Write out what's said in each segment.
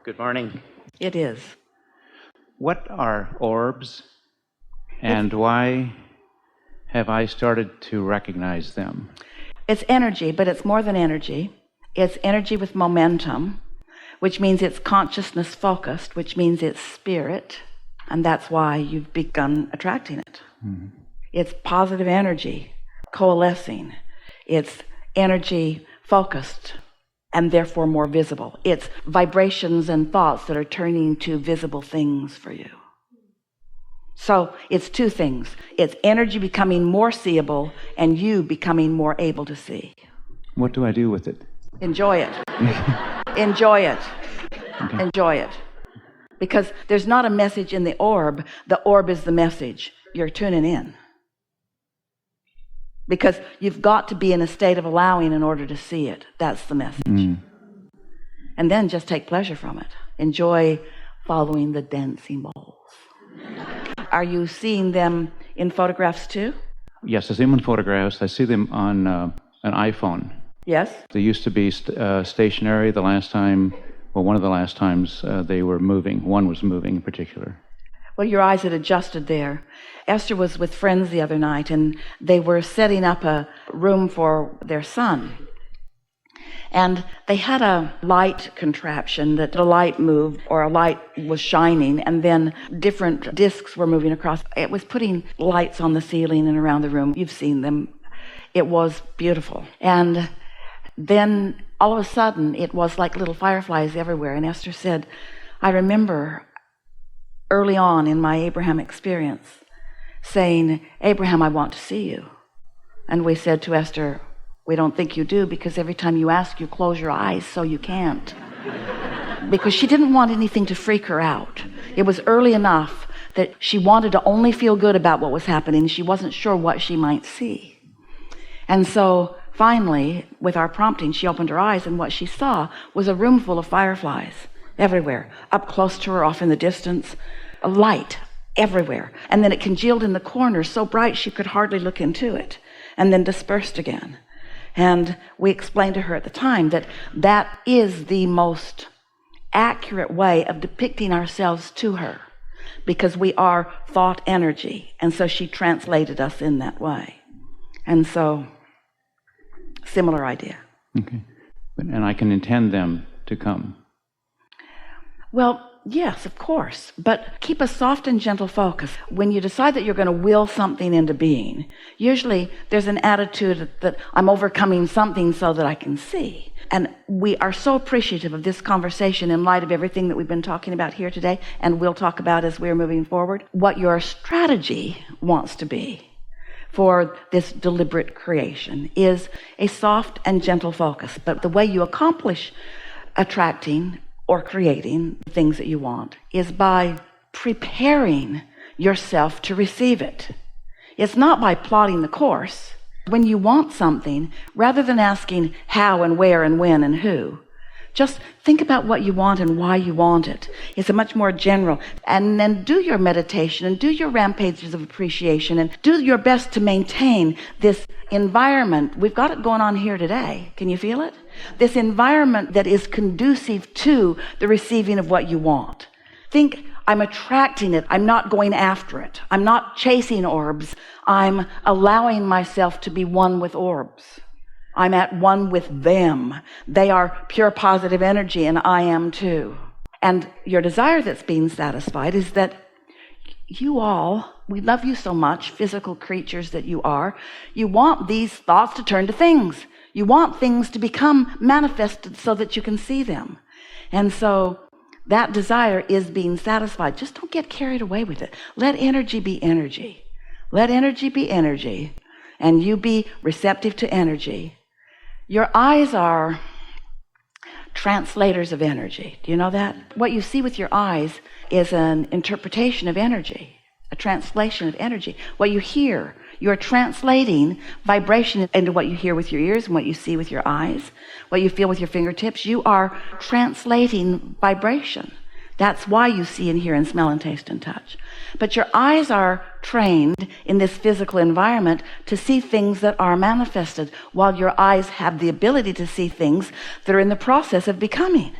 Good morning. It is. What are orbs, and why have I started to recognize them? It's energy, but it's more than energy. It's energy with momentum, which means it's consciousness focused, which means it's spirit, and that's why you've begun attracting it. Mm-hmm. It's positive energy coalescing. It's energy focused and therefore more visible. It's vibrations and thoughts that are turning to visible things for you. So it's two things. It's energy becoming more seeable and you becoming more able to see. What do I do with it? Enjoy it. Enjoy it. Okay. Enjoy it. Because there's not a message in the orb. The orb is the message. You're tuning in. Because you've got to be in a state of allowing in order to see it. That's the message. And then just take pleasure from it. Enjoy following the dancing balls. Are you seeing them in photographs too? Yes, I see them in photographs. I see them on an iPhone. Yes? They used to be stationary the last time, well, one of the last times they were moving. One was moving in particular. Well, your eyes had adjusted there. Esther was with friends the other night, and they were setting up a room for their son. And they had a light contraption that the light moved, or a light was shining, and then different discs were moving across. It was putting lights on the ceiling and around the room. You've seen them. It was beautiful. And then all of a sudden, it was like little fireflies everywhere. And Esther said, I remember early on in my Abraham experience saying, Abraham, I want to see you. And we said to Esther, we don't think you do, because every time you ask, you close your eyes so you can't. Because she didn't want anything to freak her out. It was early enough that she wanted to only feel good about what was happening. She wasn't sure what she might see. And so finally, with our prompting, she opened her eyes, and what she saw was a room full of fireflies everywhere, up close to her, off in the distance, a light everywhere. And then it congealed in the corner so bright she could hardly look into it, and then dispersed again. And we explained to her at the time that that is the most accurate way of depicting ourselves to her, because we are thought energy. And so she translated us in that way. And so, similar idea. Okay. And I can intend them to come. Well, yes, of course, but keep a soft and gentle focus. When you decide that you're going to will something into being, usually there's an attitude that I'm overcoming something so that I can see. And we are so appreciative of this conversation in light of everything that we've been talking about here today, and we'll talk about as we're moving forward. What your strategy wants to be for this deliberate creation is a soft and gentle focus. But the way you accomplish attracting or creating the things that you want is by preparing yourself to receive it. It's not by plotting the course. When you want something, rather than asking how and where and when and who, just think about what you want and why you want it. It's a much more general. And then do your meditation and do your rampages of appreciation and do your best to maintain this environment. We've got it going on here today. Can you feel it? This environment that is conducive to the receiving of what you want. Think, I'm attracting it. I'm not going after it. I'm not chasing orbs. I'm allowing myself to be one with orbs. I'm at one with them. They are pure positive energy, and I am too. And your desire that's being satisfied is that you all, we love you so much, physical creatures that you are, you want these thoughts to turn to things. You want things to become manifested so that you can see them. And so that desire is being satisfied. Just don't get carried away with it. Let energy be energy. Let energy be energy, and you be receptive to energy. Your eyes are translators of energy. Do you know that? What you see with your eyes is an interpretation of energy, a translation of energy. What you hear, you're translating vibration into what you hear with your ears and what you see with your eyes, what you feel with your fingertips. You are translating vibration. That's why you see and hear and smell and taste and touch. But your eyes are trained in this physical environment to see things that are manifested, while your eyes have the ability to see things that are in the process of becoming.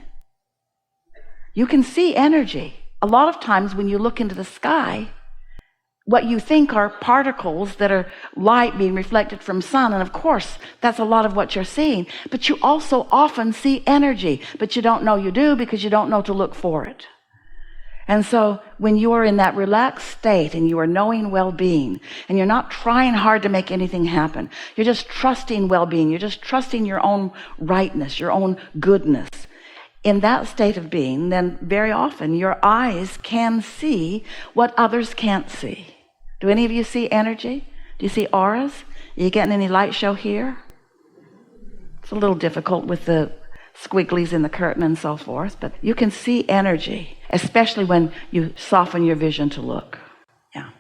You can see energy. A lot of times when you look into the sky, what you think are particles that are light being reflected from sun, and of course that's a lot of what you're seeing, but you also often see energy, but you don't know you do because you don't know to look for it. And so when you are in that relaxed state and you are knowing well-being and you're not trying hard to make anything happen, you're just trusting well-being, you're just trusting your own rightness, your own goodness, in that state of being, then very often your eyes can see what others can't see. Do any of you see energy? Do you see auras? Are you getting any light show here? It's a little difficult with the squigglies in the curtain and so forth, but you can see energy, especially when you soften your vision to look. Yeah.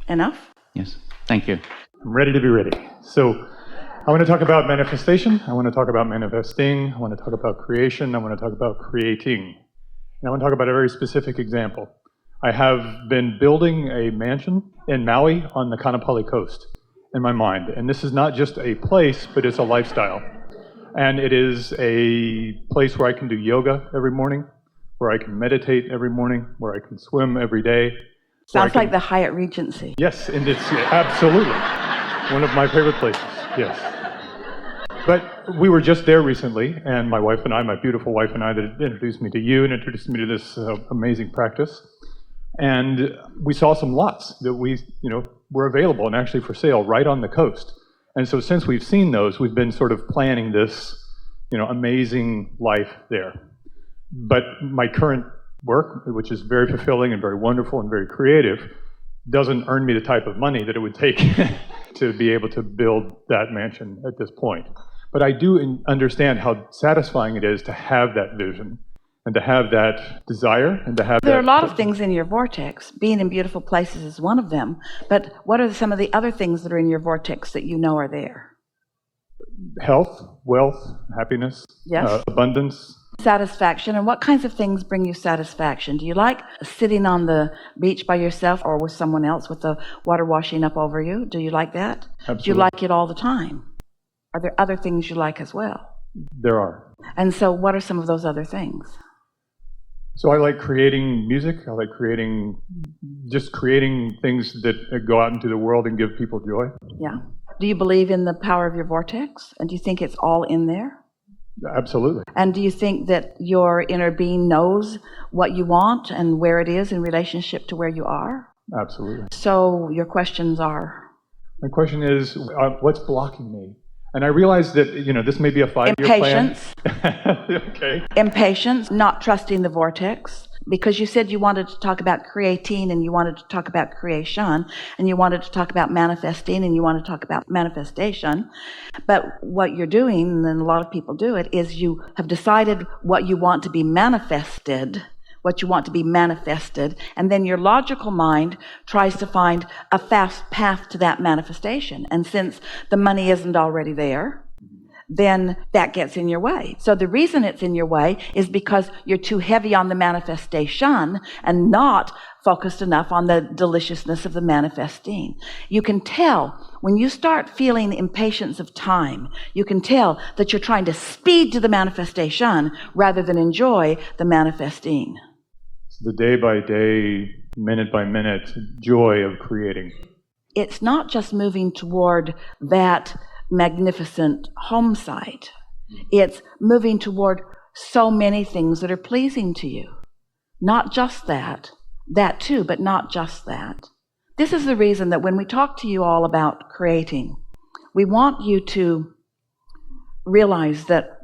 Enough? Yes. Thank you. I'm ready to be ready. So I want to talk about manifestation. I want to talk about manifesting. I want to talk about creation. I want to talk about creating. And I want to talk about a very specific example. I have been building a mansion in Maui on the Kanapali coast in my mind. And this is not just a place, but it's a lifestyle. And it is a place where I can do yoga every morning, where I can meditate every morning, where I can swim every day. Sounds like the Hyatt Regency. Yes, and it's absolutely one of my favorite places, yes. But we were just there recently, and my wife and I, my beautiful wife and I, that introduced me to you and introduced me to this amazing practice. And we saw some lots that were available and actually for sale right on the coast. And so since we've seen those, we've been sort of planning this, amazing life there. But my current work, which is very fulfilling and very wonderful and very creative, doesn't earn me the type of money that it would take to be able to build that mansion at this point. But I do understand how satisfying it is to have that vision and to have that desire and to have There are a lot of things in your vortex. Being in beautiful places is one of them. But what are some of the other things that are in your vortex that you know are there? Health, wealth, happiness, Yes. Abundance. Satisfaction. And what kinds of things bring you satisfaction? Do you like sitting on the beach by yourself or with someone else with the water washing up over you? Do you like that? Absolutely. Do you like it all the time? Are there other things you like as well? There are. And so what are some of those other things? So I like creating music. I like creating things that go out into the world and give people joy. Yeah. Do you believe in the power of your vortex? And do you think it's all in there? Absolutely. And do you think that your inner being knows what you want and where it is in relationship to where you are? Absolutely. So your questions are? My question is, what's blocking me? And I realize that, this may be a 5-year plan. Impatience. Okay. Impatience, not trusting the vortex. Because you said you wanted to talk about creating and you wanted to talk about creation and you wanted to talk about manifesting and you want to talk about manifestation. But what you're doing, and a lot of people do it, is you have decided what you want to be manifested, and then your logical mind tries to find a fast path to that manifestation. And since the money isn't already there, then that gets in your way. So the reason it's in your way is because you're too heavy on the manifestation and not focused enough on the deliciousness of the manifesting. You can tell when you start feeling impatience of time, you can tell that you're trying to speed to the manifestation rather than enjoy the manifesting. It's the day by day, minute by minute joy of creating. It's not just moving toward that magnificent home site. It's moving toward so many things that are pleasing to you. Not just that too, but not just that. This is the reason that when we talk to you all about creating, we want you to realize that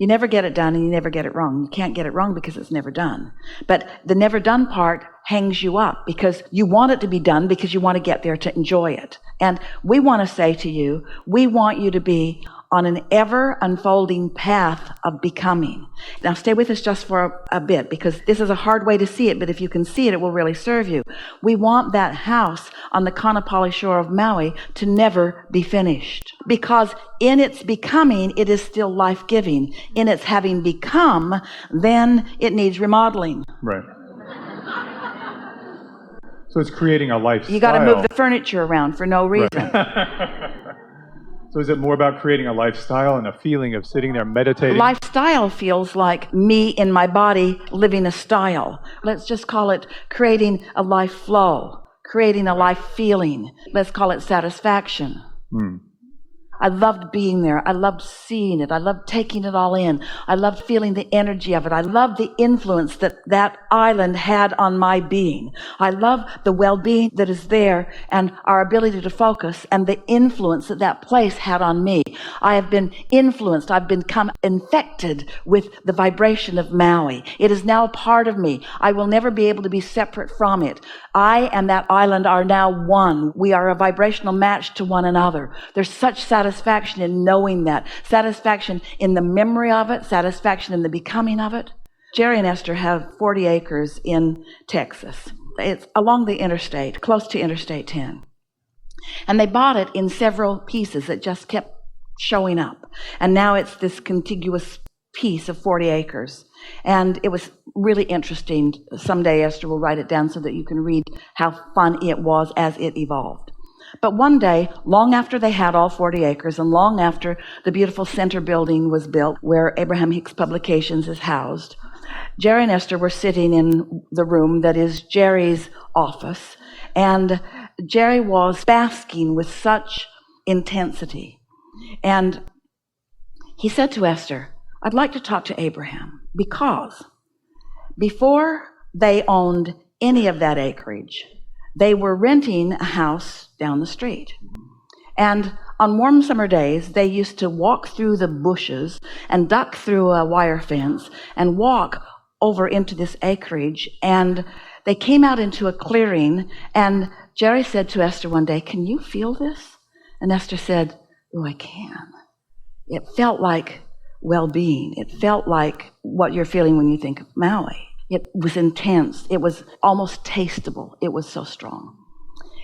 you never get it done and you never get it wrong. You can't get it wrong because it's never done. But the never done part hangs you up because you want it to be done because you want to get there to enjoy it. And we want to say to you, we want you to be on an ever unfolding path of becoming. Now stay with us just for a bit because this is a hard way to see it, but if you can see it, it will really serve you. We want that house on the Kanapali shore of Maui to never be finished because in its becoming, it is still life-giving. In its having become, then it needs remodeling. Right. So it's creating a lifestyle. You got to move the furniture around for no reason. Right. So is it more about creating a lifestyle and a feeling of sitting there meditating? Lifestyle feels like me in my body living a style. Let's just call it creating a life flow, creating a life feeling. Let's call it satisfaction. I loved being there. I loved seeing it. I loved taking it all in. I loved feeling the energy of it. I loved the influence that that island had on my being. I love the well-being that is there and our ability to focus and the influence that that place had on me. I have been influenced. I've become infected with the vibration of Maui. It is now a part of me. I will never be able to be separate from it. I and that island are now one. We are a vibrational match to one another. There's such satisfaction in knowing that. Satisfaction in the memory of it. Satisfaction in the becoming of it. Jerry and Esther have 40 acres in Texas. It's along the interstate, close to Interstate 10. And they bought it in several pieces that just kept showing up. And now it's this contiguous piece of 40 acres. And it was really interesting. Someday Esther will write it down so that you can read how fun it was as it evolved. But one day, long after they had all 40 acres and long after the beautiful center building was built where Abraham Hicks Publications is housed, Jerry and Esther were sitting in the room that is Jerry's office, and Jerry was basking with such intensity. And he said to Esther, I'd like to talk to Abraham because before they owned any of that acreage, they were renting a house down the street. And on warm summer days, they used to walk through the bushes and duck through a wire fence and walk over into this acreage. And they came out into a clearing. And Jerry said to Esther one day, can you feel this? And Esther said, oh, I can. It felt like well-being. It felt like what you're feeling when you think of Maui. It was intense. It was almost tasteable. It was so strong.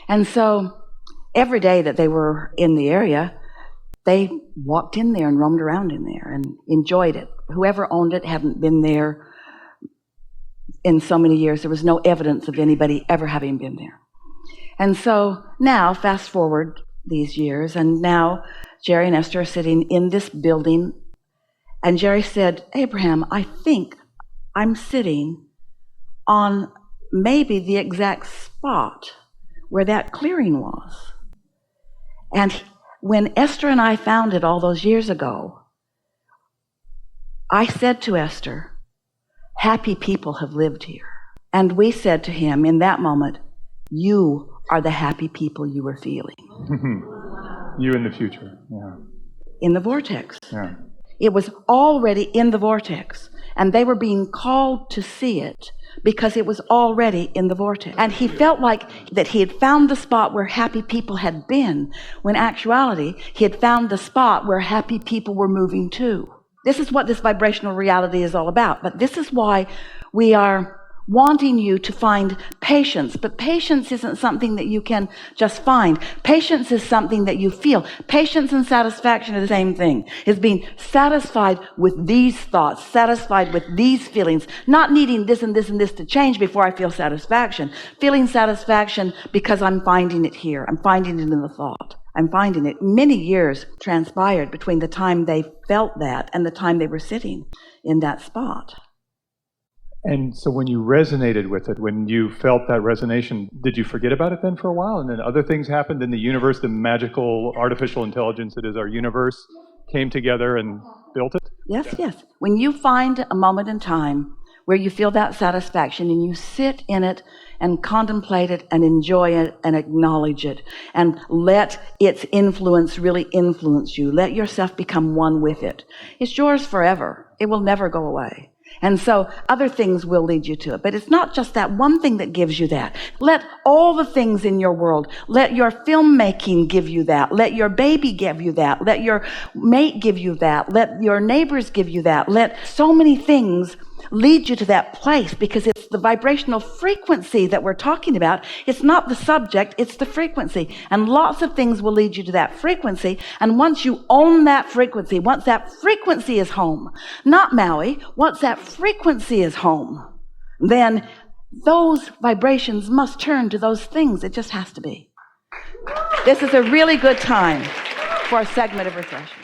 And so every day that they were in the area, they walked in there and roamed around in there and enjoyed it. Whoever owned it hadn't been there in so many years. There was no evidence of anybody ever having been there. And so now, fast forward these years, and now Jerry and Esther are sitting in this building. And Jerry said, Abraham, I think I'm sitting on maybe the exact spot where that clearing was. And when Esther and I found it all those years ago, I said to Esther, happy people have lived here. And we said to him in that moment, you are the happy people you were feeling. You in the future, yeah. In the vortex. Yeah. It was already in the vortex. And they were being called to see it because it was already in the vortex. And he felt like that he had found the spot where happy people had been, when actuality, he had found the spot where happy people were moving to. This is what this vibrational reality is all about. But this is why we are wanting you to find patience. But patience isn't something that you can just find. Patience is something that you feel. Patience and satisfaction are the same thing. It's being satisfied with these thoughts, satisfied with these feelings, not needing this and this and this to change before I feel satisfaction. Feeling satisfaction because I'm finding it here. I'm finding it in the thought. I'm finding it. Many years transpired between the time they felt that and the time they were sitting in that spot. And so when you resonated with it, when you felt that resonation, did you forget about it then for a while? And then other things happened in the universe, the magical artificial intelligence that is our universe came together and built it? Yes. When you find a moment in time where you feel that satisfaction and you sit in it and contemplate it and enjoy it and acknowledge it and let its influence really influence you. Let yourself become one with it. It's yours forever. It will never go away. And so other things will lead you to it. But it's not just that one thing that gives you that. Let all the things in your world, let your filmmaking give you that. Let your baby give you that. Let your mate give you that. Let your neighbors give you that. Let so many things lead you to that place, because it's the vibrational frequency that we're talking about. It's not the subject, it's the frequency. And lots of things will lead you to that frequency. And once you own that frequency, once that frequency is home, not Maui, once that frequency is home, then those vibrations must turn to those things. It just has to be. This is a really good time. for a segment of refreshment.